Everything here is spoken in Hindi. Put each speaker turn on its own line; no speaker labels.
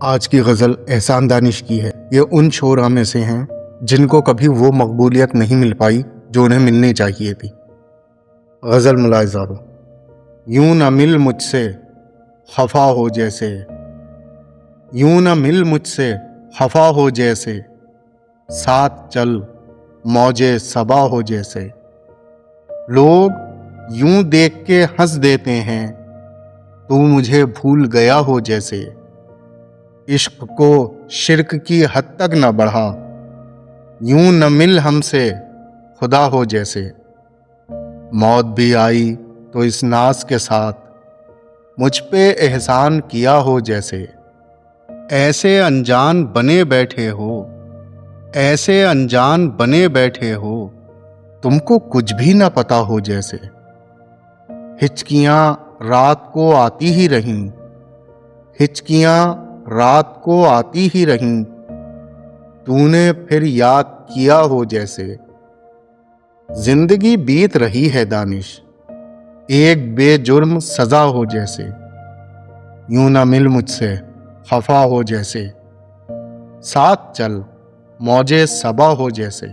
आज की गज़ल एहसान दानिश की है। ये उन शोरा में से हैं जिनको कभी वो मकबूलियत नहीं मिल पाई जो उन्हें मिलनी चाहिए थी। गज़ल मुलाहिज़ा हो। यूं न मिल मुझसे खफा हो जैसे, यूं न मिल मुझसे खफा हो जैसे, साथ चल मौजे सबा हो जैसे। लोग यूं देख के हंस देते हैं, तू मुझे भूल गया हो जैसे। इश्क को शिर्क की हद तक न बढ़ा, यूं न मिल हमसे खुदा हो जैसे। मौत भी आई तो इस नाज के साथ, मुझ पे एहसान किया हो जैसे। ऐसे अनजान बने बैठे हो, ऐसे अनजान बने बैठे हो, तुमको कुछ भी न पता हो जैसे। हिचकियां रात को आती ही रहीं, हिचकियां रात को आती ही रहीं, तूने फिर याद किया हो जैसे। जिंदगी बीत रही है दानिश, एक बेजुर्म सजा हो जैसे। यूं ना मिल मुझसे खफा हो जैसे, साथ चल मौजे सबा हो जैसे।